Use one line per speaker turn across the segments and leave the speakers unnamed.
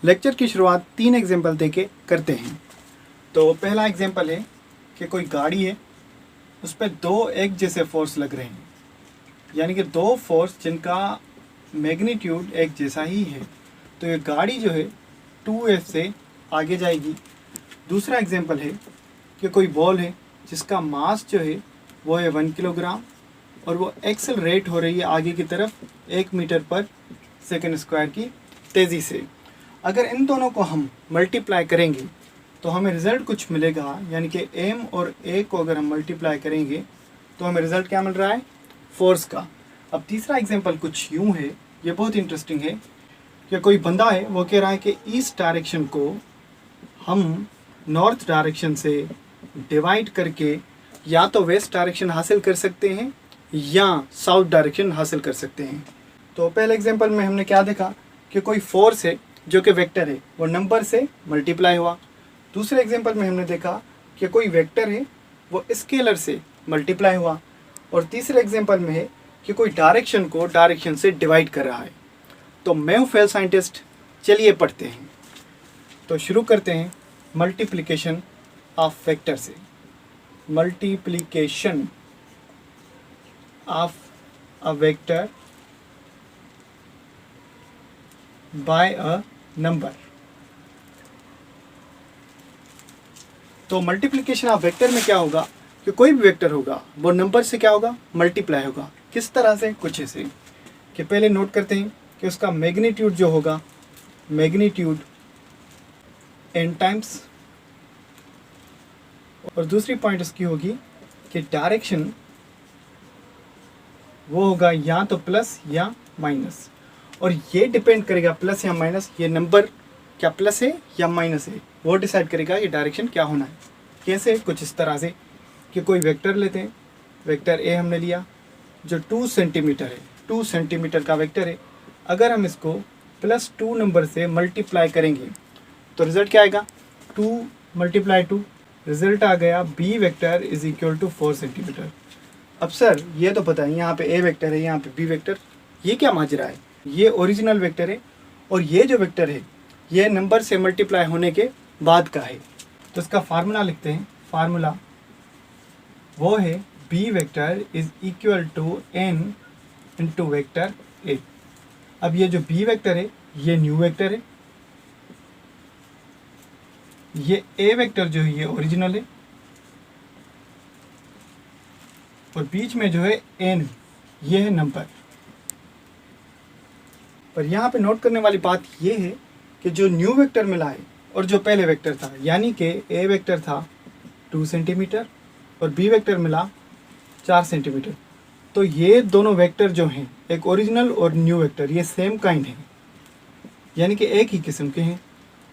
Lecture की शुरुआत 3 example देके करते हैं। तो पहला एग्जाम्पल है कि कोई गाड़ी है, उस पर 2 एक जैसे फोर्स लग रहे हैं, यानी कि 2 फोर्स जिनका मैग्नीट्यूड एक जैसा ही है, तो ये गाड़ी जो है 2f से आगे जाएगी। दूसरा एग्जाम्पल है कि कोई बॉल है जिसका मास जो है वो है 1 किलोग्राम और वो एक्सेलरेट हो रही है आगे की तरफ 1 मीटर पर सेकंड स्क्वायर की तेज़ी से। अगर इन दोनों को हम मल्टीप्लाई करेंगे तो हमें रिज़ल्ट कुछ मिलेगा, यानी कि m और a को अगर हम मल्टीप्लाई करेंगे तो हमें रिज़ल्ट क्या मिल रहा है, फोर्स का। अब तीसरा एग्जांपल कुछ यूँ है, ये बहुत इंटरेस्टिंग है कि कोई बंदा है, वो कह रहा है कि ईस्ट डायरेक्शन को हम नॉर्थ डायरेक्शन से डिवाइड करके या तो वेस्ट डायरेक्शन हासिल कर सकते हैं या साउथ डायरेक्शन हासिल कर सकते हैं। तो पहले एग्जांपल में हमने क्या देखा कि कोई फोर्स है जो कि वेक्टर है, वो नंबर से मल्टीप्लाई हुआ। दूसरे एग्जांपल में हमने देखा कि कोई वेक्टर है वो स्केलर से मल्टीप्लाई हुआ। और तीसरे एग्जांपल में है कि कोई डायरेक्शन को डायरेक्शन से डिवाइड कर रहा है। तो मैं हूँ फेल साइंटिस्ट, चलिए पढ़ते हैं। तो शुरू करते हैं मल्टीप्लिकेशन ऑफ वेक्टर से। Multiplication of a vector by a number. तो मल्टीप्लिकेशन ऑफ वेक्टर में क्या होगा कि कोई भी वेक्टर होगा वो नंबर से क्या होगा, मल्टीप्लाई होगा। किस तरह से, कुछ ऐसे कि पहले नोट करते हैं कि उसका मैग्नीट्यूड जो होगा, मैग्नीट्यूड n टाइम्स, और दूसरी पॉइंट उसकी होगी कि डायरेक्शन वो होगा या तो प्लस या माइनस, और ये डिपेंड करेगा प्लस या माइनस, ये नंबर क्या प्लस है या माइनस है, वो डिसाइड करेगा ये डायरेक्शन क्या होना है। कैसे, कुछ इस तरह से कि कोई वेक्टर लेते हैं, वेक्टर ए हमने लिया जो 2 सेंटीमीटर है, 2 सेंटीमीटर का वेक्टर है। अगर हम इसको +2 नंबर से मल्टीप्लाई करेंगे तो रिज़ल्ट क्या आएगा, 2 × 2, रिज़ल्ट आ गया B vector is equal to 4 centimetre. अब सर ये तो पता है यहाँ पे ए वेक्टर है, यहाँ पे बी वेक्टर, ये क्या माजरा है, ये ओरिजिनल वेक्टर है और ये जो वेक्टर है ये नंबर से मल्टीप्लाई होने के बाद का है। तो इसका फार्मूला लिखते हैं, फार्मूला वो है B vector is equal to n into vector A. अब ये जो बी वेक्टर है ये न्यू वेक्टर है, ये ए वेक्टर जो है ये ओरिजिनल है, और बीच में जो है n ये है नंबर। पर यहाँ पे नोट करने वाली बात ये है कि जो न्यू वेक्टर मिला है और जो पहले वेक्टर था, यानी कि ए वेक्टर था 2 सेंटीमीटर और बी वेक्टर मिला 4 सेंटीमीटर, तो ये दोनों वेक्टर जो हैं, एक ओरिजिनल और न्यू वेक्टर, ये सेम काइंड है, यानी कि एक ही किस्म के हैं,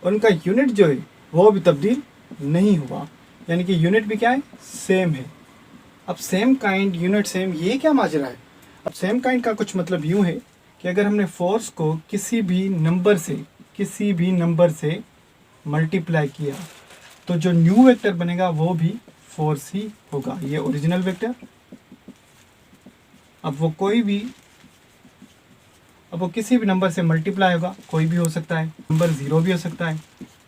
और उनका यूनिट जो है वो भी तब्दील नहीं हुआ, यानी कि यूनिट भी क्या है, सेम है। अब सेम काइंड, यूनिट सेम, ये क्या माजरा है। अब सेम काइंड का कुछ मतलब यूँ है कि अगर हमने फोर्स को किसी भी नंबर से मल्टीप्लाई किया तो जो न्यू वेक्टर बनेगा वो भी फोर्स ही होगा, ये ओरिजिनल वेक्टर। अब वो किसी भी नंबर से मल्टीप्लाई होगा, कोई भी हो सकता है, नंबर 0 भी हो सकता है,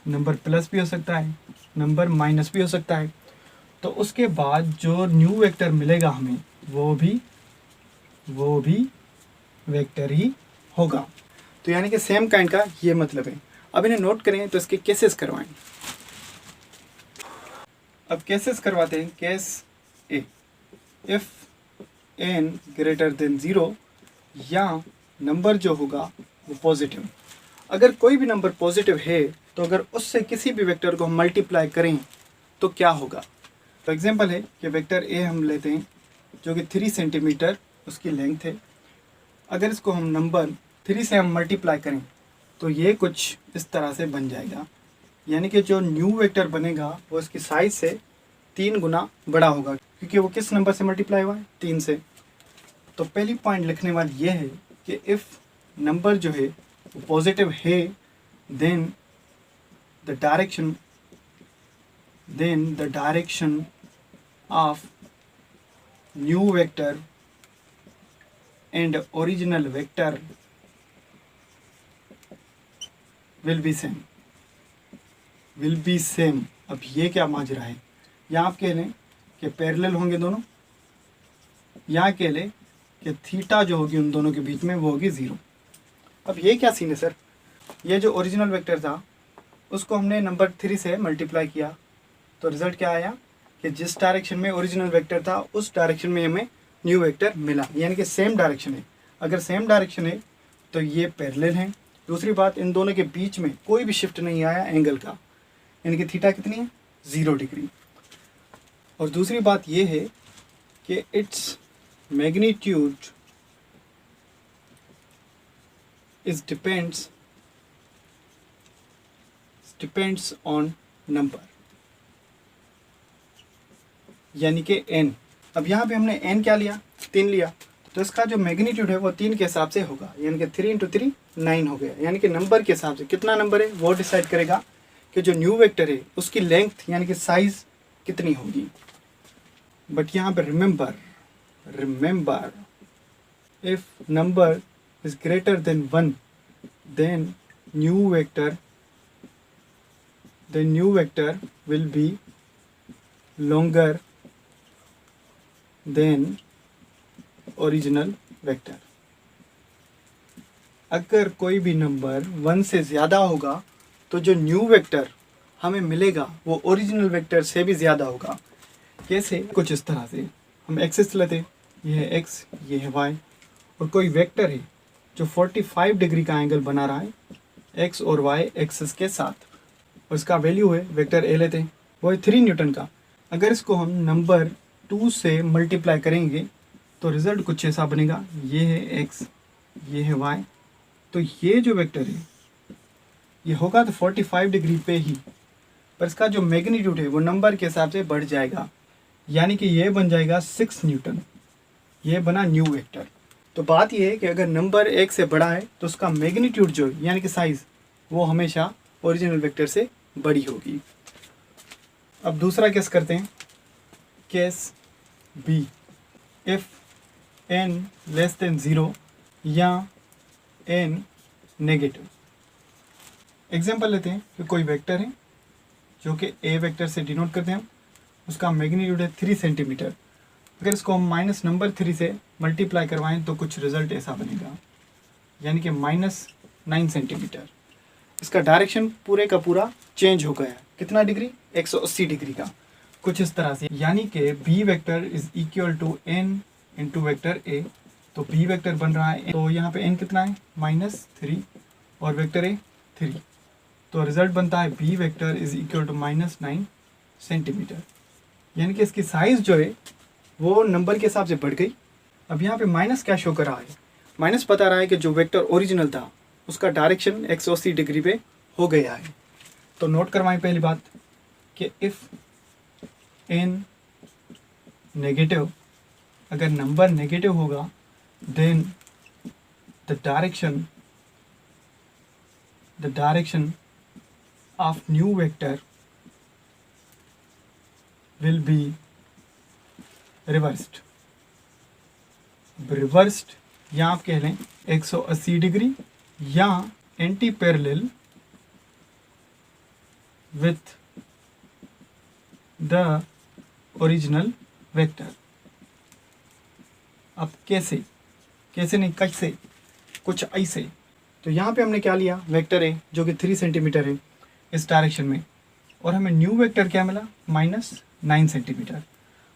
नंबर प्लस भी हो सकता है, नंबर माइनस भी हो सकता है। तो उसके बाद जो न्यू वेक्टर मिलेगा हमें वो भी वेक्टर ही होगा। तो यानी कि सेम काइंड का ये मतलब है। अब इन्हें नोट करें तो इसके केसेस करवाएं। अब केसेस करवाते हैं। Case A, if n greater than 0 या नंबर जो होगा वो पॉजिटिव। अगर कोई भी नंबर पॉजिटिव है तो अगर उससे किसी भी वेक्टर को हम मल्टीप्लाई करें तो क्या होगा। तो एग्जांपल है कि वेक्टर ए हम लेते हैं जो कि 3 सेंटीमीटर उसकी लेंथ है। अगर इसको हम नंबर 3 से हम मल्टीप्लाई करें तो ये कुछ इस तरह से बन जाएगा, यानी कि जो न्यू वेक्टर बनेगा वो इसकी साइज से 3 गुना बड़ा होगा, क्योंकि वो किस नंबर से मल्टीप्लाई हुआ है, 3 से। तो पहली पॉइंट लिखने वाली ये है कि इफ़ नंबर जो है वो पॉजिटिव है then the direction of new vector and original vector will be same, will be same. अब ये क्या माजरा है, यहाँ आप कह लें कि पैरेलल होंगे दोनों, यहाँ कह लें कि थीटा जो होगी उन दोनों के बीच में वो होगी 0। अब ये क्या सीन है सर, ये जो ओरिजिनल वेक्टर था उसको हमने नंबर 3 से मल्टीप्लाई किया, तो रिजल्ट क्या आया कि जिस डायरेक्शन में ओरिजिनल वेक्टर था उस डायरेक्शन में हमें न्यू वेक्टर मिला, यानी कि सेम डायरेक्शन है। अगर सेम डायरेक्शन है तो ये पैरेलल हैं। दूसरी बात, इन दोनों के बीच में कोई भी शिफ्ट नहीं आया एंगल का, यानी कि थीटा कितनी है 0 डिग्री। और दूसरी बात ये है कि its magnitude is depends on number, यानी कि n। अब यहाँ पे हमने n क्या लिया, 3 लिया, तो इसका जो मैग्नीट्यूड है वो 3 के हिसाब से होगा, यानी कि 3 × 3 9 हो गया। यानी कि नंबर के हिसाब से कितना नंबर है वो डिसाइड करेगा कि जो न्यू वेक्टर है उसकी लेंथ यानी कि साइज कितनी होगी। बट यहाँ पे remember if number is greater than 1 then new vector will be longer than original vector. अगर कोई भी नंबर 1 से ज़्यादा होगा तो जो न्यू वेक्टर हमें मिलेगा वो ओरिजिनल वेक्टर से भी ज़्यादा होगा। कैसे, कुछ इस तरह से हम एक्सिस लेते हैं, ये है x, ये है y, और कोई वेक्टर है जो 45 डिग्री का एंगल बना रहा है x और y एक्सिस के साथ, और इसका वैल्यू है वेक्टर a लेते हैं, वो है 3 न्यूटन का। अगर इसको हम नंबर 2 से मल्टीप्लाई करेंगे तो रिज़ल्ट कुछ ऐसा बनेगा, ये है x, ये है y, तो ये जो वेक्टर है ये होगा तो 45 डिग्री पे ही, पर इसका जो मैग्नीट्यूड है वो नंबर के हिसाब से बढ़ जाएगा, यानी कि ये बन जाएगा 6 न्यूटन, ये बना न्यू वेक्टर। तो बात ये है कि अगर नंबर 1 से बड़ा है तो उसका मैग्नीट्यूड जो है यानी कि साइज़ वो हमेशा ओरिजिनल वेक्टर से बड़ी होगी। अब दूसरा केस करते हैं, case B, if n less than 0 या n नेगेटिव। एग्जांपल लेते हैं कि कोई वेक्टर है जो कि a वेक्टर से डिनोट करते हैं हम, उसका मैग्नीट्यूड है 3 सेंटीमीटर। अगर इसको हम माइनस नंबर 3 से मल्टीप्लाई करवाएं तो कुछ रिजल्ट ऐसा बनेगा, यानी कि -9 सेंटीमीटर। इसका डायरेक्शन पूरे का पूरा चेंज हो गया, कितना डिग्री, 180 डिग्री का, कुछ इस तरह से। यानी कि b vector is equal to n into vector a, तो b वेक्टर बन रहा है, तो यहाँ पे n कितना है -3 और वेक्टर a 3, तो रिजल्ट बनता है b vector is equal to -9 centimetre. यानी कि इसकी साइज़ जो है वो नंबर के हिसाब से बढ़ गई। अब यहाँ पे माइनस क्या शो कर रहा है, माइनस बता रहा है कि जो वेक्टर ओरिजिनल था उसका डायरेक्शन 180 डिग्री पे हो गया है। तो नोट करवाएं पहली बात कि इफ़ n नेगेटिव, अगर नंबर नेगेटिव होगा then the direction of new vector will be reversed. Reversed या आप कह लें 180 डिग्री या anti parallel with the original vector. अब कैसे नहीं, कैसे, कुछ ऐसे। तो यहाँ पे हमने क्या लिया, वेक्टर है जो कि 3 सेंटीमीटर है इस डायरेक्शन में, और हमें न्यू वेक्टर क्या मिला -9 सेंटीमीटर।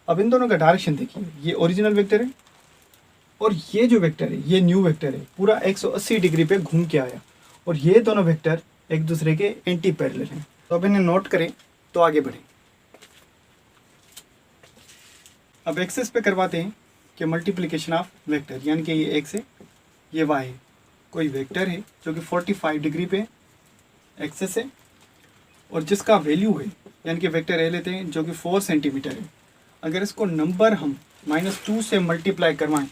अब इन दोनों का डायरेक्शन देखिए, ये ओरिजिनल वेक्टर है और ये जो वेक्टर है ये न्यू वेक्टर है, पूरा 180 डिग्री पे घूम के आया, और ये दोनों वेक्टर एक दूसरे के एंटी पैरेलल हैं। तो अब इन्हें नोट करें तो आगे बढ़ें। अब एक्सेस पे करवाते हैं कि मल्टीप्लिकेशन ऑफ वेक्टर, यानी कि ये x है ये y है। कोई वेक्टर है जो कि 45 डिग्री पे एक्सेस है और जिसका वैल्यू है, यानी कि वेक्टर ए लेते हैं जो कि 4 सेंटीमीटर है। अगर इसको नंबर हम -2 से मल्टीप्लाई करवाएं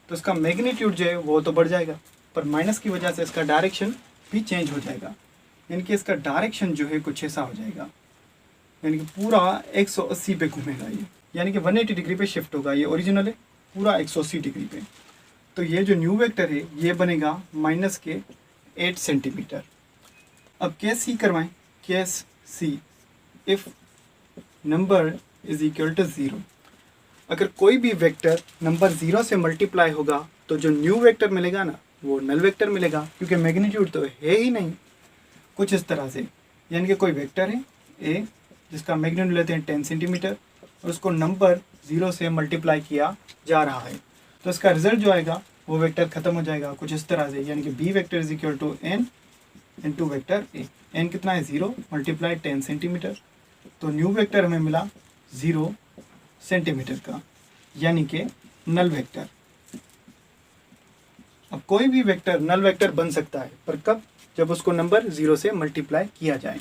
तो इसका मैग्नीट्यूड जो है वो तो बढ़ जाएगा, पर माइनस की वजह से इसका डायरेक्शन भी चेंज हो जाएगा, यानी कि इसका डायरेक्शन जो है कुछ ऐसा हो जाएगा, यानी कि पूरा 180 पे घूमेगा ये, यानी कि 180 डिग्री पे शिफ्ट होगा। ये ओरिजिनल है पूरा 180 डिग्री पे, तो ये जो न्यू वेक्टर है ये बनेगा -8 सेंटीमीटर। अब केस सी करवाएं। Case C, if number is equal to 0, अगर कोई भी वेक्टर नंबर 0 से मल्टीप्लाई होगा तो जो न्यू वेक्टर मिलेगा ना वो नल वेक्टर मिलेगा, क्योंकि मैग्नीट्यूड तो है ही नहीं। कुछ इस तरह से, यानी कि कोई वेक्टर है ए जिसका मैग्नीट्यूड लेते हैं 10 सेंटीमीटर और उसको नंबर 0 से मल्टीप्लाई किया जा रहा है, तो इसका रिजल्ट जो आएगा वो वेक्टर खत्म हो जाएगा कुछ इस तरह से, यानी कि B vector is equal to N into vector A. N कितना है 0 मल्टीप्लाई 10 सेंटीमीटर, तो न्यू वेक्टर हमें मिला 0 सेंटीमीटर का, यानी कि नल वेक्टर। अब कोई भी वेक्टर नल वेक्टर बन सकता है, पर कब? जब उसको नंबर 0 से मल्टीप्लाई किया जाए।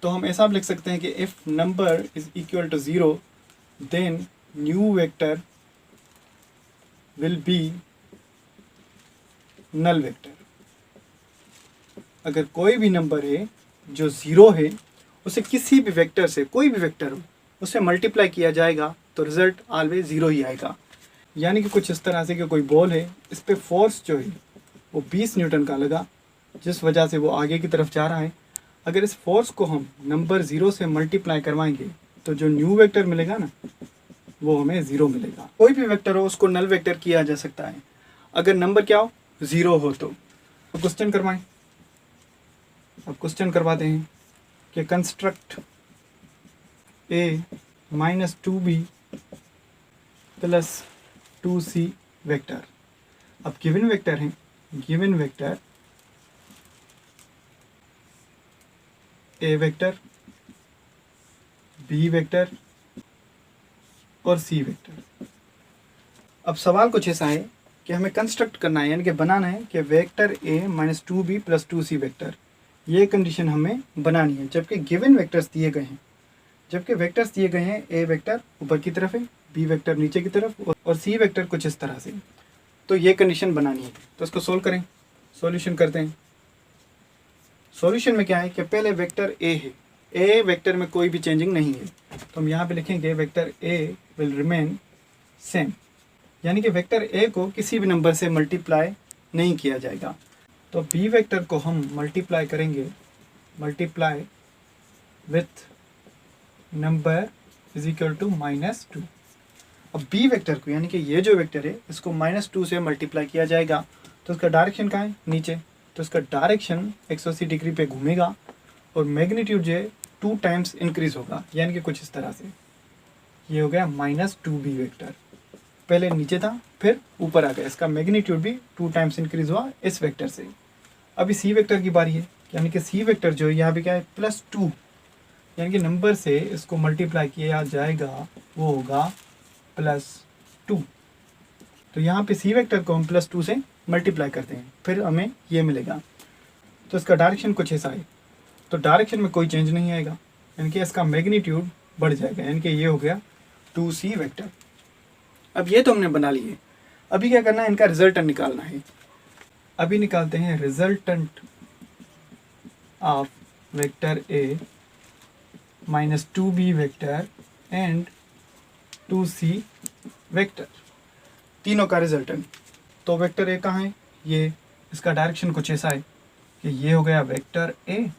तो हम ऐसा लिख सकते हैं कि if number is equal to 0 then new vector will be null vector. अगर कोई भी नंबर है जो 0 है, उसे किसी भी वेक्टर से, कोई भी वेक्टर हो, उसे मल्टीप्लाई किया जाएगा तो रिजल्ट ऑलवेज 0 ही आएगा। यानी कि कुछ इस तरह से कि कोई बॉल है, इस पे फोर्स जो है वो 20 न्यूटन का लगा, जिस वजह से वो आगे की तरफ जा रहा है। अगर इस फोर्स को हम नंबर 0 से मल्टीप्लाई करवाएंगे तो जो न्यू वेक्टर मिलेगा ना वो हमें 0 मिलेगा। कोई भी वेक्टर हो उसको नल वेक्टर किया जा सकता है अगर नंबर क्या हो 0 हो तो। क्वेश्चन करवाएं। अब क्वेश्चन करवाते हैं कि construct a minus 2b plus 2c vector. अब गिवन वेक्टर है, given vector a vector, b vector और c वेक्टर। अब सवाल कुछ ऐसा है कि हमें कंस्ट्रक्ट करना है, यानी कि बनाना है कि vector a minus 2b plus 2c vector, ये कंडीशन हमें बनानी है। जबकि गिवन वेक्टर्स दिए गए हैं, जबकि वेक्टर्स दिए गए हैं a वेक्टर ऊपर की तरफ है, b वेक्टर नीचे की तरफ और c वेक्टर कुछ इस तरह से, तो ये कंडीशन बनानी है। तो इसको सोल्व करें, सॉल्यूशन करते हैं। सॉल्यूशन में क्या है कि पहले वेक्टर a है, a वेक्टर में कोई भी चेंजिंग नहीं है, तो हम यहाँ पे लिखेंगे vector a will remain same, यानी कि वेक्टर a को किसी भी नंबर से मल्टीप्लाई नहीं किया जाएगा। तो b वेक्टर को हम मल्टीप्लाई करेंगे, multiply with number is equal to -2। अब b वेक्टर को, यानी कि ये जो वेक्टर है इसको -2 से मल्टीप्लाई किया जाएगा, तो इसका डायरेक्शन कहाँ है? नीचे, तो इसका डायरेक्शन 180 डिग्री पे घूमेगा और मैग्नीट्यूड जो है 2 टाइम्स इंक्रीज होगा, यानी कि कुछ इस तरह से। ये हो गया -2b वेक्टर, पहले नीचे था फिर ऊपर आ गया, इसका मैग्नीट्यूड भी 2 टाइम्स इंक्रीज हुआ इस वेक्टर से। अभी सी वेक्टर की बारी है, यानी कि सी वेक्टर जो है यहाँ पे क्या है +2, यानी कि नंबर से इसको मल्टीप्लाई किया जाएगा वो होगा +2। तो यहाँ पे सी वेक्टर को हम +2 से मल्टीप्लाई करते हैं, फिर हमें ये मिलेगा। तो इसका डायरेक्शन कुछ ऐसा है, तो डायरेक्शन में कोई चेंज नहीं आएगा, यानी कि इसका मैग्नीट्यूड बढ़ जाएगा, यानी कि ये हो गया 2c वेक्टर। अब ये तो हमने बना लिए, अभी क्या करना है, इनका रिजल्टेंट निकालना है। अभी निकालते हैं resultant of vector a minus 2b vector and 2c vector, तीनों का रिजल्टेंट। तो वेक्टर a कहाँ है? ये, इसका डायरेक्शन कुछ ऐसा है कि ये हो गया वेक्टर a।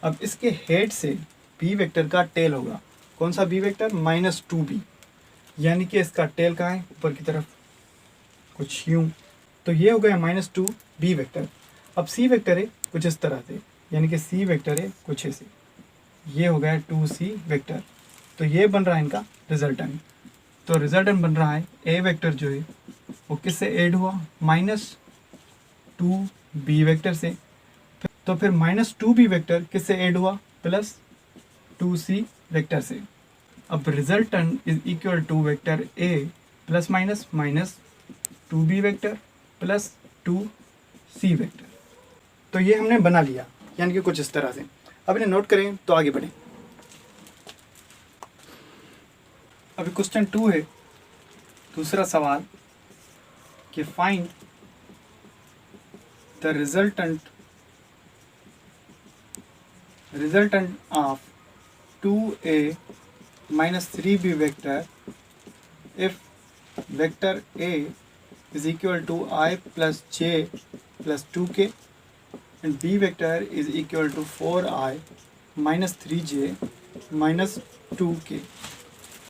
अब इसके हेड से b वेक्टर का टेल होगा, कौन सा b वेक्टर? -2b, यानी कि इसका टेल कहाँ है? ऊपर की तरफ, कुछ यूं। तो ये हो गया -2b वेक्टर। अब c वेक्टर है कुछ इस तरह से, यानी कि c वेक्टर है कुछ ऐसे, ये हो गया 2c वेक्टर। तो ये बन रहा है इनका रिजल्टेंट। तो रिजल्टेंट बन रहा है a वेक्टर जो है वो किससे ऐड हुआ? -2b वेक्टर से। तो फिर -2b वेक्टर किससे ऐड हुआ? +2c वेक्टर से। अब resultant is equal to vector a plus minus -2b vector plus 2c vector. तो ये हमने बना लिया, यानी कि कुछ इस तरह से। अब इन्हें नोट करें तो आगे बढ़ें। अभी क्वेश्चन 2 है, दूसरा सवाल कि find the resultant of 2a minus 3b vector if vector a is equal to I plus j plus 2k and b vector is equal to 4i minus 3j minus 2k।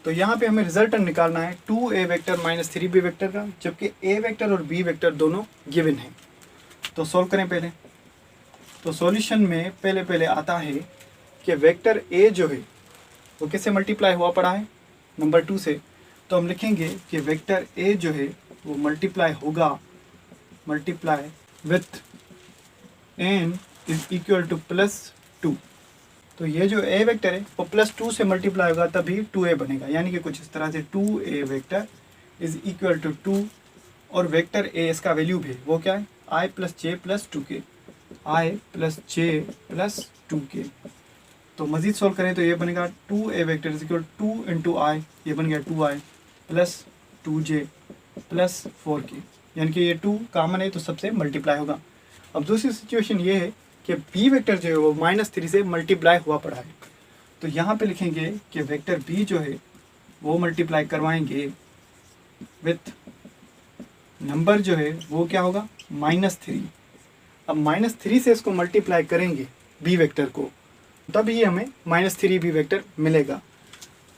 तो यहाँ पे हमें resultant निकालना है 2a vector minus 3b vector का, जबकि a vector और b vector दोनों गिवन हैं। तो सॉल्व करें पहले। तो सॉल्यूशन में पहले आता है कि वेक्टर a जो है वो किससे मल्टीप्लाई हुआ पड़ा है, नंबर 2 से। तो हम लिखेंगे कि वेक्टर a जो है वो मल्टीप्लाई होगा, multiply with n is equal to +2। तो ये जो a वेक्टर है वो +2 से मल्टीप्लाई होगा तभी 2a बनेगा, यानी कि कुछ इस तरह से 2a vector is equal to 2। और वेक्टर a इसका वैल्यू भी वो क्या है, i + j + 2k, i + j + 2k। तो मज़ीद सोल्व करें तो ये बनेगा 2a vector is equal 2 × i, ये बन गया 2i + 2j + 4k, यानी कि ये 2 कॉमन है तो सबसे मल्टीप्लाई होगा। अब दूसरी सिचुएशन ये है कि b वेक्टर जो है वो -3 से मल्टीप्लाई हुआ पड़ा है। तो यहाँ पे लिखेंगे कि वेक्टर b जो है वो मल्टीप्लाई करवाएंगे विथ नंबर जो है वो क्या होगा, -3। अब -3 से इसको मल्टीप्लाई करेंगे b वेक्टर को, तब ही हमें -3b वेक्टर मिलेगा।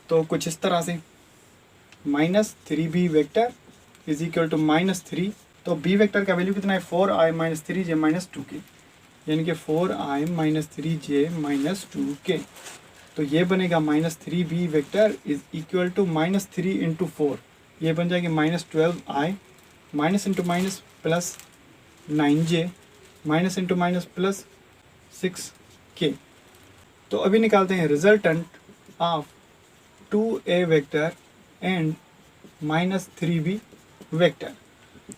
तो कुछ इस तरह से -3b vector is equal to -3। तो b वेक्टर का वैल्यू कितना है, 4i - 3j - 2k, यानी कि 4i - 3j - 2k। तो ये बनेगा -3b vector is equal to -3 × 4, ये बन जाएगी -12i minus into minus plus 9j minus into minus plus 6k। तो अभी निकालते हैं resultant of 2a vector and -3b vector.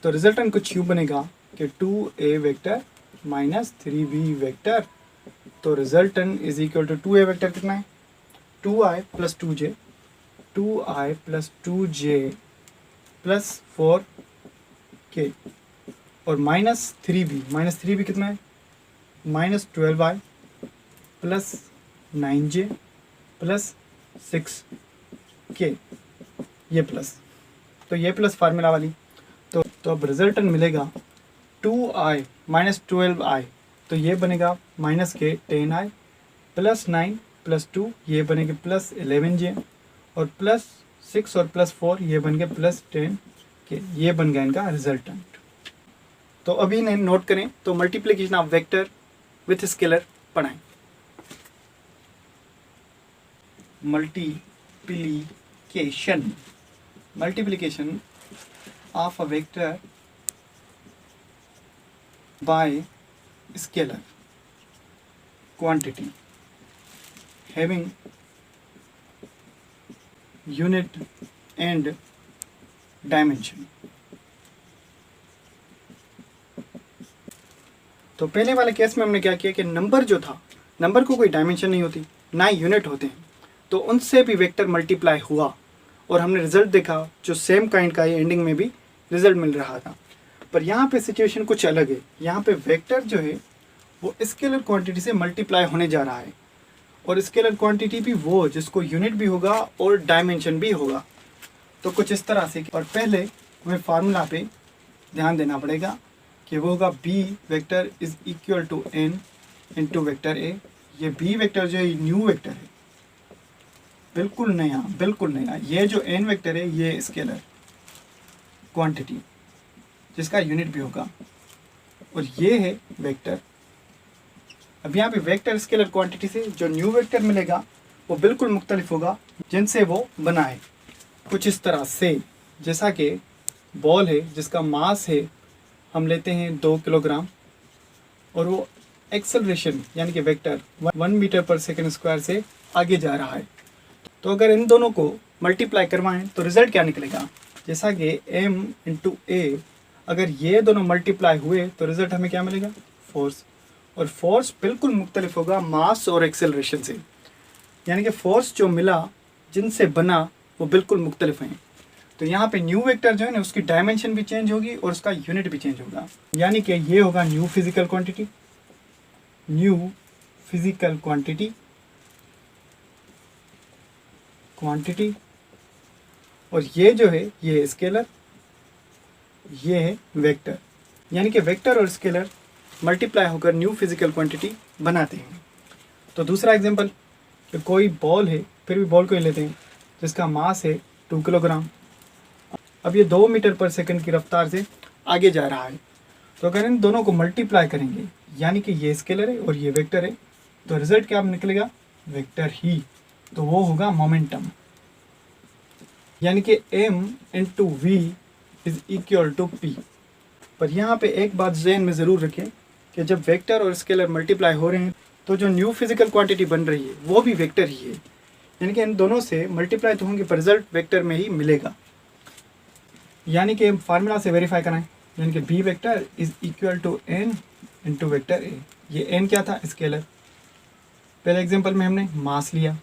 तो रिजल्टेंट कुछ यूँ बनेगा कि 2a वेक्टर -3b वेक्टर। तो resultant is equal to 2a vector कितना है, 2i + 2j, 2i + 2j + 4k, और -3b कितना है, -12i + 9j + 6k, ये प्लस। तो ये प्लस फार्मूला वाली। तो अब रिजल्टेंट मिलेगा 2i - 12i, तो ये बनेगा -k 10i + 9 + 2, ये बनेगा +11j, और +6 और +4 ये बन गए +10k। ये बन गया इनका रिजल्टेंट। तो अभी इन्हें नोट करें। तो multiplication of vector with scalar पढ़ाएं। Multiplication of a vector by scalar quantity having unit and dimension। तो पहले वाले केस में हमने क्या किया कि नंबर जो था, नंबर को कोई डायमेंशन नहीं होती, ना ही यूनिट होते हैं, तो उनसे भी वेक्टर मल्टीप्लाई हुआ और हमने रिजल्ट देखा जो सेम काइंड का ही एंडिंग में भी रिजल्ट मिल रहा था। पर यहाँ पे सिचुएशन कुछ अलग है। यहाँ पे वेक्टर जो है वो स्केलर क्वांटिटी से मल्टीप्लाई होने जा रहा है, और स्केलर क्वांटिटी भी वो जिसको यूनिट भी होगा और डायमेंशन भी होगा। तो कुछ इस तरह से, और पहले हमें फार्मूला पे ध्यान देना पड़ेगा कि वो होगा b vector is equal to n into vector a। ये b वेक्टर जो है न्यू वेक्टर है, बिल्कुल नया। ये जो n वेक्टर है ये स्केलर क्वांटिटी जिसका यूनिट भी होगा, और ये है वेक्टर। अब यहाँ पे वेक्टर स्केलर क्वांटिटी से जो न्यू वेक्टर मिलेगा वो बिल्कुल मुख्तलिफ होगा जिनसे वो बना है। कुछ इस तरह से, जैसा कि बॉल है जिसका मास है हम लेते हैं 2 किलोग्राम, और वो एक्सेलरेशन यानी कि वेक्टर 1 मीटर/सेकंड² से आगे जा रहा है। तो अगर इन दोनों को मल्टीप्लाई करवाएं तो रिजल्ट क्या निकलेगा, जैसा कि m × a, अगर ये दोनों मल्टीप्लाई हुए तो रिजल्ट हमें क्या मिलेगा, फोर्स। और फोर्स बिल्कुल मुख्तलिफ होगा मास और एक्सेलरेशन से, यानी कि फोर्स जो मिला जिनसे बना वो बिल्कुल मुख्तलिफ हैं। तो यहाँ पे न्यू वेक्टर जो है ना उसकी डायमेंशन भी चेंज होगी और उसका यूनिट भी चेंज होगा, यानी कि ये होगा न्यू फिजिकल क्वांटिटी, और ये जो है ये स्केलर, ये है वेक्टर। यानी कि वेक्टर और स्केलर मल्टीप्लाई होकर न्यू फिजिकल क्वांटिटी बनाते हैं। तो दूसरा एग्जांपल कि कोई बॉल है, फिर भी बॉल को ही लेते हैं, जिसका मास है 2 किलोग्राम। अब ये 2 मीटर पर सेकंड की रफ्तार से आगे जा रहा है। तो अगर इन दोनों को मल्टीप्लाई करेंगे, यानी कि ये स्केलर है और ये वेक्टर है, तो रिजल्ट क्या निकलेगा? वेक्टर ही। तो वो होगा मोमेंटम, यानी कि m into v is equal to p. पर यहाँ पे एक बात जहन में ज़रूर रखें कि जब वेक्टर और स्केलर मल्टीप्लाई हो रहे हैं तो जो न्यू फिजिकल क्वांटिटी बन रही है वो भी वेक्टर ही है, यानी कि इन दोनों से मल्टीप्लाई तो होंगे पर रिजल्ट वेक्टर में ही मिलेगा। यानी कि फार्मूला से वेरीफाई कराएं, यानी कि B vector is equal to N into vector a. ये एन क्या था? स्केलर। पहले एग्जांपल में हमने मास लिया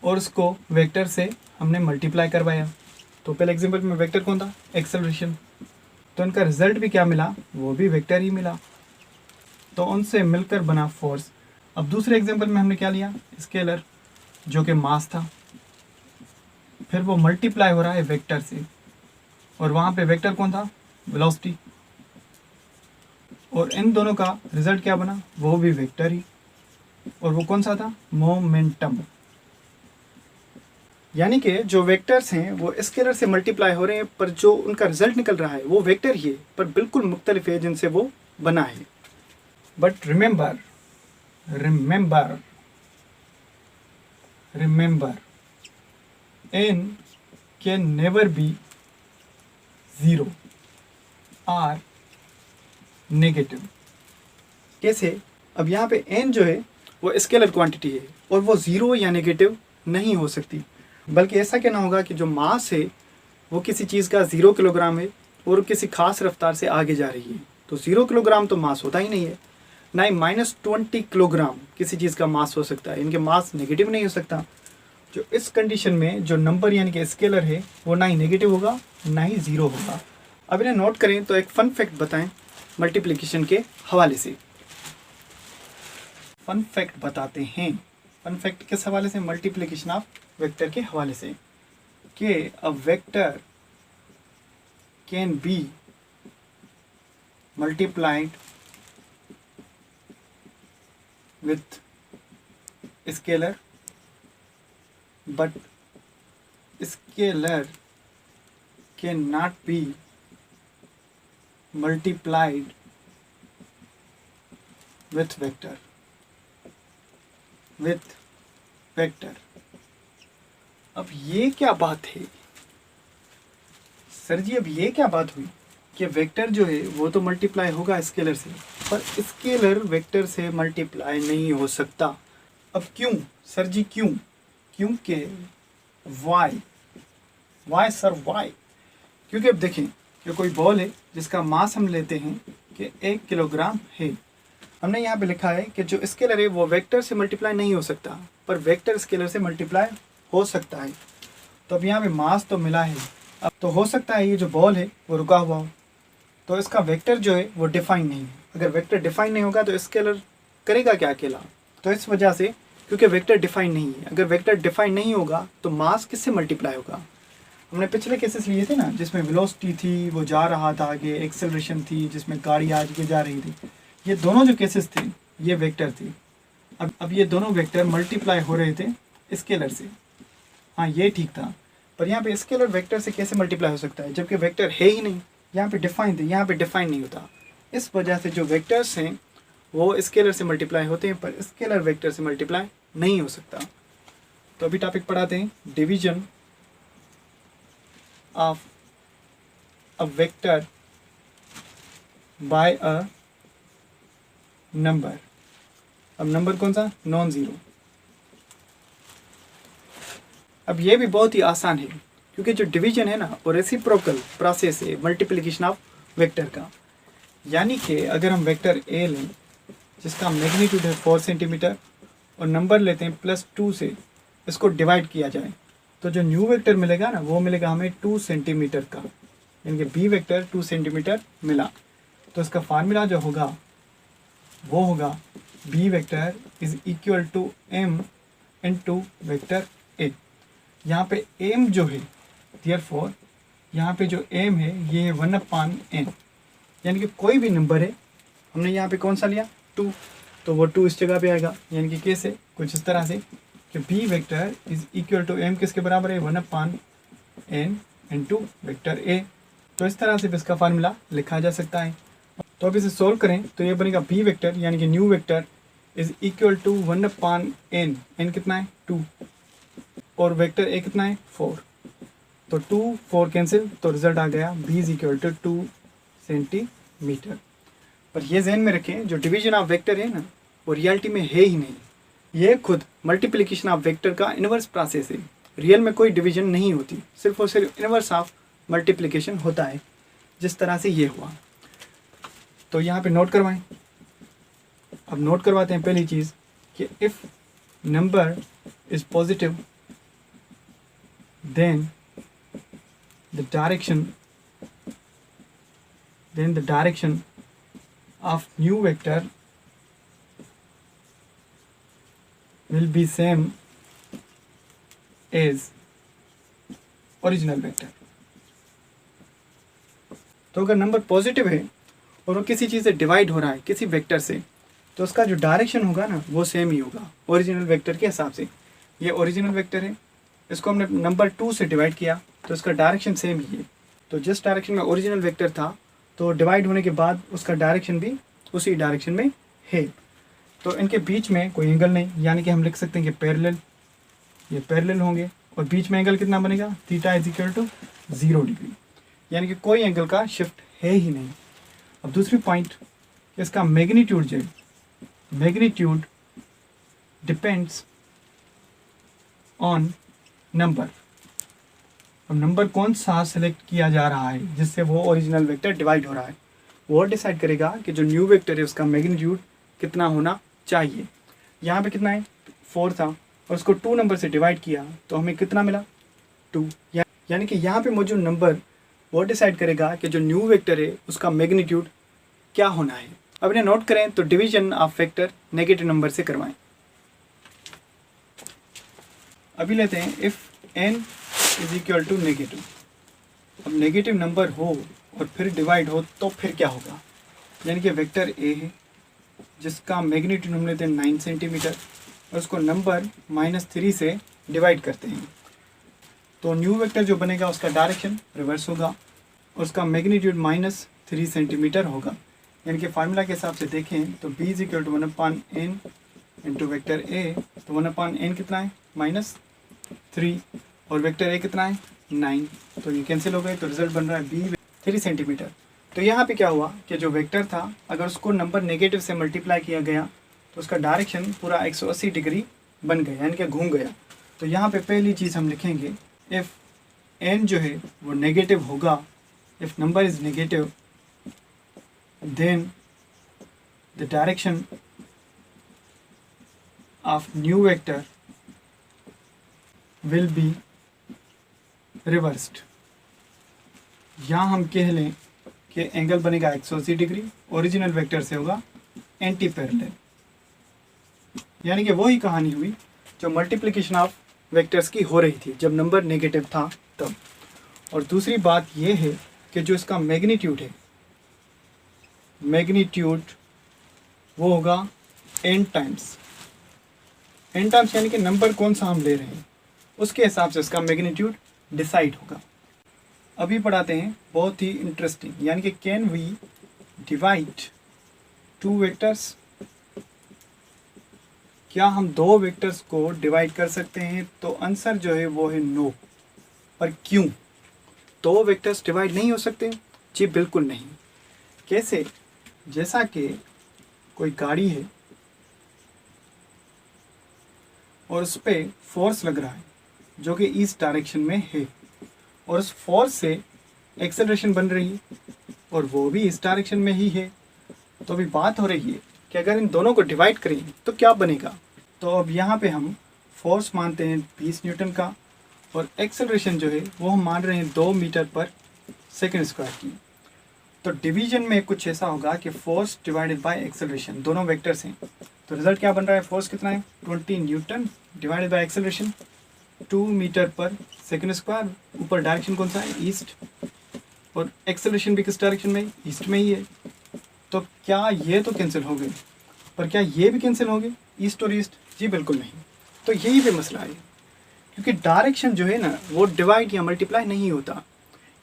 और उसको वेक्टर से हमने मल्टीप्लाई करवाया। तो पहले एग्जांपल में वेक्टर कौन था? एक्सेलरेशन। तो उनका रिजल्ट भी क्या मिला? वो भी वेक्टर ही मिला। तो उनसे मिलकर बना फोर्स। अब दूसरे एग्जांपल में हमने क्या लिया? स्केलर, जो कि मास था, फिर वो मल्टीप्लाई हो रहा है वेक्टर से, और वहाँ पे वेक्टर कौन था? वेलोसिटी। और इन दोनों का रिजल्ट क्या बना? वो भी वेक्टर ही, और वो कौन सा था? मोमेंटम। यानी कि जो वेक्टर्स हैं वो स्केलर से मल्टीप्लाई हो रहे हैं, पर जो उनका रिजल्ट निकल रहा है वो वेक्टर ही है, पर बिल्कुल मुख्तलिफ है जिनसे वो बना है। But remember n can never be zero or negative. कैसे? अब यहाँ पे n जो है वो स्केलर क्वांटिटी है और वो ज़ीरो या नेगेटिव नहीं हो सकती, बल्कि ऐसा कहना होगा कि जो मास है वो किसी चीज़ का 0 किलोग्राम है और किसी खास रफ्तार से आगे जा रही है। तो 0 किलोग्राम तो मास होता ही नहीं है, ना ही -20 किलोग्राम किसी चीज़ का मास हो सकता है, इनके मास नेगेटिव नहीं हो सकता। जो इस कंडीशन में जो नंबर यानी कि स्केलर है वो ना ही नेगेटिव होगा ना ही ज़ीरो होगा। अब इन्हें नोट करें तो एक फ़न फैक्ट बताएं मल्टीप्लिकेशन के हवाले से। फ़न फैक्ट बताते हैं। फ़न फैक्ट किस हवाले से? मल्टीप्लिकेशन ऑफ वेक्टर के हवाले से, कि a vector can be multiplied with scalar, but scalar cannot be multiplied with vector. अब ये क्या बात है सर जी? अब ये क्या बात हुई कि वेक्टर जो है वो तो मल्टीप्लाई होगा स्केलर से, पर स्केलर वेक्टर से मल्टीप्लाई नहीं हो सकता। अब क्यों सर जी? क्योंकि वाई सर वाई? क्योंकि अब देखें कि कोई बॉल है जिसका मास हम लेते हैं कि 1 किलोग्राम है। हमने यहाँ पे लिखा है कि जो स्केलर है वो वेक्टर से मल्टीप्लाई नहीं हो सकता, पर वेक्टर स्केलर से मल्टीप्लाई हो सकता है। तो अब यहाँ पे मास तो मिला है, अब तो हो सकता है ये जो बॉल है वो रुका हुआ हो, तो इसका वेक्टर जो है वो डिफाइन नहीं है। अगर वेक्टर डिफाइन नहीं होगा तो स्केलर करेगा क्या अकेला? तो इस वजह से, क्योंकि वेक्टर डिफाइन नहीं है, अगर वेक्टर डिफाइन नहीं होगा तो मास किससे मल्टीप्लाई होगा? हमने पिछले केसेस लिए थे ना, जिसमें वेलोसिटी थी वो जा रहा था आगे, एक्सेलरेशन थी जिसमें गाड़ी आगे जा रही थी। ये दोनों जो केसेस थे ये वेक्टर थे। अब ये दोनों वेक्टर मल्टीप्लाई हो रहे थे स्केलर से। हाँ, ये ठीक था, पर यहाँ पे स्केलर वेक्टर से कैसे मल्टीप्लाई हो सकता है जबकि वेक्टर है ही नहीं? यहाँ पे डिफाइन थे, यहाँ पे डिफाइन नहीं होता। इस वजह से जो वेक्टर्स हैं वो स्केलर से मल्टीप्लाई होते हैं, पर स्केलर वेक्टर से मल्टीप्लाई नहीं हो सकता। तो अभी टॉपिक पढ़ाते हैं, division of a vector by a number. अब नंबर कौन सा? Non zero. अब ये भी बहुत ही आसान है, क्योंकि जो डिवीजन है ना वो रेसिप्रोकल प्रोसेस है मल्टीप्लिकेशन ऑफ वेक्टर का। यानी कि अगर हम वेक्टर ए लें जिसका मैग्नीट्यूड है 4 सेंटीमीटर और नंबर लेते हैं +2 से, इसको डिवाइड किया जाए तो जो न्यू वेक्टर मिलेगा ना वो मिलेगा हमें 2 सेंटीमीटर का, यानी कि बी वेक्टर 2 सेंटीमीटर मिला। तो इसका फार्मूला जो होगा वो होगा b vector is equal to m into vector a. यहाँ पे एम जो है, देयरफॉर यहाँ पे जो एम है ये है 1/n, यानी कि कोई भी नंबर है हमने यहाँ पे कौन सा लिया 2, तो वो 2 इस जगह पे आएगा। यानी कि कैसे, कुछ इस तरह से कि B vector is equal to m किसके बराबर है 1/n इंटू वेक्टर ए। तो इस तरह से भी इसका फार्मूला लिखा जा सकता है। तो अब इसे सोल्व करें तो ये बनेगा बी वेक्टर यानी कि new vector is equal to 1/n, n कितना है 2 और वेक्टर ए कितना है 4, तो 2 4 कैंसिल, तो रिजल्ट आ गया b is equal to 2 centimetre. पर ये जहन में रखें जो डिवीजन ऑफ वेक्टर है ना वो रियलिटी में है ही नहीं, ये खुद मल्टीप्लिकेशन ऑफ वेक्टर का इनवर्स प्रोसेस है। रियल में कोई डिवीजन नहीं होती, सिर्फ और सिर्फ इनवर्स ऑफ मल्टीप्लिकेशन होता है, जिस तरह से ये हुआ। तो यहाँ पे नोट करवाएं। अब नोट करवाते हैं पहली चीज़ कि if number is positive then the direction of new vector will be same as original vector। तो अगर नंबर पॉजिटिव है और वो किसी चीज़ से डिवाइड हो रहा है किसी वेक्टर से, तो उसका जो डायरेक्शन होगा ना वो सेम ही होगा ओरिजिनल वेक्टर के हिसाब से। ये ओरिजिनल वेक्टर है, इसको हमने नंबर 2 से डिवाइड किया तो इसका डायरेक्शन सेम ही है। तो जिस डायरेक्शन में ओरिजिनल वेक्टर था तो डिवाइड होने के बाद उसका डायरेक्शन भी उसी डायरेक्शन में है। तो इनके बीच में कोई एंगल नहीं, यानी कि हम लिख सकते हैं कि पैरेलल, ये पैरेलल होंगे और बीच में एंगल कितना बनेगा theta is equal to 0 degree, यानी कि कोई एंगल का शिफ्ट है ही नहीं। अब दूसरी पॉइंट, इसका मैग्नीट्यूड जो है, मैग्नीट्यूड डिपेंड्स ऑन नंबर। अब नंबर कौन सा सेलेक्ट किया जा रहा है जिससे वो ओरिजिनल वेक्टर डिवाइड हो रहा है, वो डिसाइड करेगा कि जो न्यू वेक्टर है उसका मैग्नीट्यूड कितना होना चाहिए। यहाँ पे कितना है 4 था और उसको 2 नंबर से डिवाइड किया तो हमें कितना मिला 2, यानी कि यहाँ पे मौजूद नंबर वो डिसाइड करेगा कि जो न्यू वेक्टर है उसका मैग्नीट्यूड क्या होना है। अब इन्हें नोट करें तो division of vector negative number से करवाएं। अभी लेते हैं if n is equal to negative. अब नेगेटिव नंबर हो और फिर डिवाइड हो तो फिर क्या होगा, यानी कि वेक्टर a है जिसका मैग्नीट्यूड हम लेते हैं 9 सेंटीमीटर और उसको नंबर -3 से डिवाइड करते हैं, तो न्यू वेक्टर जो बनेगा उसका डायरेक्शन रिवर्स होगा और उसका मैग्नीट्यूड -3 सेंटीमीटर होगा। यानी कि फार्मूला के हिसाब से देखें तो b is equal to 1/n into vector a, तो 1/n कितना है -3 और वेक्टर a कितना है 9, तो ये कैंसिल हो गए, तो रिजल्ट बन रहा है b 3 सेंटीमीटर। तो यहाँ पे क्या हुआ कि जो वेक्टर था अगर उसको नंबर नेगेटिव से मल्टीप्लाई किया गया तो उसका डायरेक्शन पूरा 180 डिग्री बन गया, यानी कि घूम गया। तो यहाँ पे पहली चीज़ हम लिखेंगे इफ़ n जो है वो नेगेटिव होगा, if number is negative then the direction of new vector will be reversed। यहाँ हम कह लें कि एंगल बनेगा 180 डिग्री, ओरिजिनल वेक्टर से होगा एंटी पैरेलल, यानी कि वही कहानी हुई जो मल्टीप्लिकेशन ऑफ वेक्टर्स की हो रही थी जब नंबर नेगेटिव था तब। और दूसरी बात यह है कि जो इसका मैग्नीट्यूड है, मैग्नीट्यूड वो होगा n टाइम्स यानी कि नंबर कौन सा हम ले रहे हैं उसके हिसाब से इसका मैग्नीट्यूड डिसाइड होगा। अभी पढ़ाते हैं बहुत ही इंटरेस्टिंग, यानी कि कैन वी डिवाइड 2 वेक्टर्स, क्या हम 2 वेक्टर्स को डिवाइड कर सकते हैं? तो आंसर जो है वो है नो। पर क्यों 2 वेक्टर्स डिवाइड नहीं हो सकते? जी बिल्कुल नहीं। कैसे? जैसा कि कोई गाड़ी है और उस पर फोर्स लग रहा है जो कि इस डायरेक्शन में है और उस फोर्स से एक्सेलरेशन बन रही है और वो भी इस डायरेक्शन में ही है। तो अभी बात हो रही है कि अगर इन दोनों को डिवाइड करें तो क्या बनेगा। तो अब यहाँ पे हम फोर्स मानते हैं 20 न्यूटन का और एक्सेलरेशन जो है वो हम मान रहे हैं 2 मीटर पर सेकेंड स्क्वायर की। तो डिवीजन में कुछ ऐसा होगा कि फोर्स डिवाइडेड बाय एक्सेलरेशन, दोनों वेक्टर्स हैं, तो रिजल्ट क्या बन रहा है, फोर्स कितना है 20 newton divided by acceleration 2 metre पर सेकेंड स्क्वायर। ऊपर डायरेक्शन कौन सा है, ईस्ट, और एक्सेलरेशन भी किस डायरेक्शन में, ईस्ट में ही है। तो क्या ये तो कैंसिल हो गए, पर क्या ये भी कैंसिल हो गए ईस्ट और ईस्ट? जी बिल्कुल नहीं। तो यही पे मसला है, क्योंकि डायरेक्शन जो है ना वो डिवाइड या मल्टीप्लाई नहीं होता।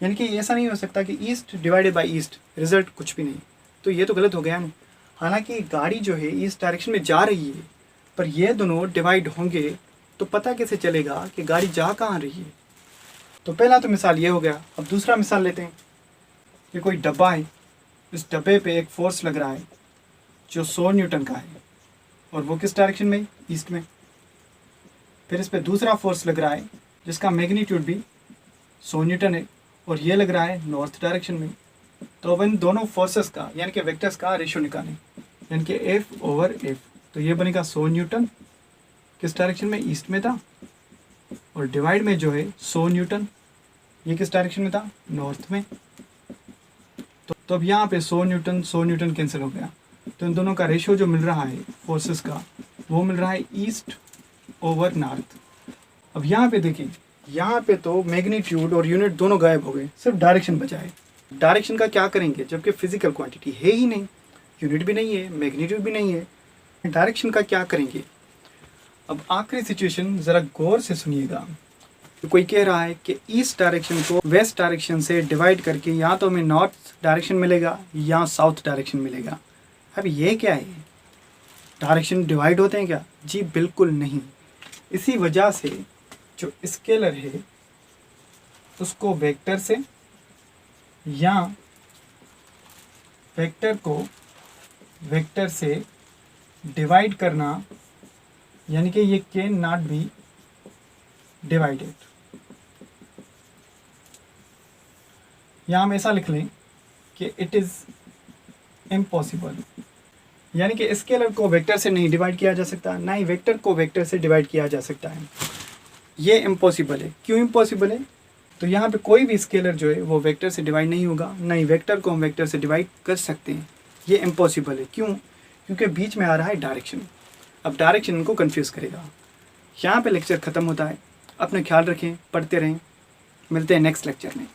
यानी कि ऐसा नहीं हो सकता कि east divided by east result कुछ भी नहीं, तो ये तो गलत हो गया ना। हालांकि गाड़ी जो है ईस्ट डायरेक्शन में जा रही है, पर ये दोनों डिवाइड होंगे तो पता कैसे चलेगा कि गाड़ी जा कहाँ रही है? तो पहला तो मिसाल ये हो गया। अब दूसरा मिसाल लेते हैं कि कोई डब्बा है, इस डब्बे पे एक फोर्स लग रहा है जो 100 न्यूटन का है, और वो किस डायरेक्शन में? ईस्ट में। फिर इस पे दूसरा फोर्स लग रहा है जिसका मैग्नीट्यूड भी 100 न्यूटन है, और ये लग रहा है नॉर्थ डायरेक्शन में। तो अब इन दोनों फोर्सेस का यानी कि वेक्टर्स का रेशियो निकालें, यानी कि F/F। तो ये बनेगा 100 न्यूटन किस डायरेक्शन में? ईस्ट में था, और डिवाइड में जो है 100 न्यूटन, ये किस डायरेक्शन में था? नॉर्थ में। तो अब यहाँ पे 100 न्यूटन कैंसिल हो गया, तो इन दोनों का रेशियो जो मिल रहा है फोर्सेस का वो मिल रहा है ईस्ट ओवर नॉर्थ। अब यहाँ पे देखिए, यहाँ पे तो मैग्नीट्यूड और यूनिट दोनों गायब हो गए, सिर्फ डायरेक्शन बचा है। डायरेक्शन का क्या करेंगे जबकि फिजिकल क्वांटिटी है ही नहीं, यूनिट भी नहीं है, मैग्नीट्यूड भी नहीं है, डायरेक्शन का क्या करेंगे? अब आखिरी सिचुएशन ज़रा गौर से सुनिएगा। कोई कह रहा है कि ईस्ट डायरेक्शन को वेस्ट डायरेक्शन से डिवाइड करके या तो हमें नॉर्थ डायरेक्शन मिलेगा या साउथ डायरेक्शन मिलेगा। अब ये क्या है, डायरेक्शन डिवाइड होते हैं क्या? जी बिल्कुल नहीं। इसी वजह से जो स्केलर है उसको वेक्टर से या वेक्टर को वेक्टर से डिवाइड करना, यानी कि ये कैन नॉट बी डिवाइडेड। यहाँ हम ऐसा लिख लें कि इट इज़ इम्पॉसिबल, यानी कि स्केलर को वेक्टर से नहीं डिवाइड किया जा सकता, ना ही वेक्टर को वेक्टर से डिवाइड किया जा सकता है। ये इम्पॉसिबल है। क्यों इम्पॉसिबल है? तो यहाँ पे कोई भी स्केलर जो है वो वेक्टर से डिवाइड नहीं होगा, ना ही वेक्टर को हम वेक्टर से डिवाइड कर सकते हैं। ये इम्पॉसिबल है। क्यों? क्योंकि बीच में आ रहा है डायरेक्शन। अब डायरेक्शन इनको कन्फ्यूज़ करेगा। यहाँ पे लेक्चर ख़त्म होता है। अपना ख्याल रखें, पढ़ते रहें, मिलते हैं नेक्स्ट लेक्चर में।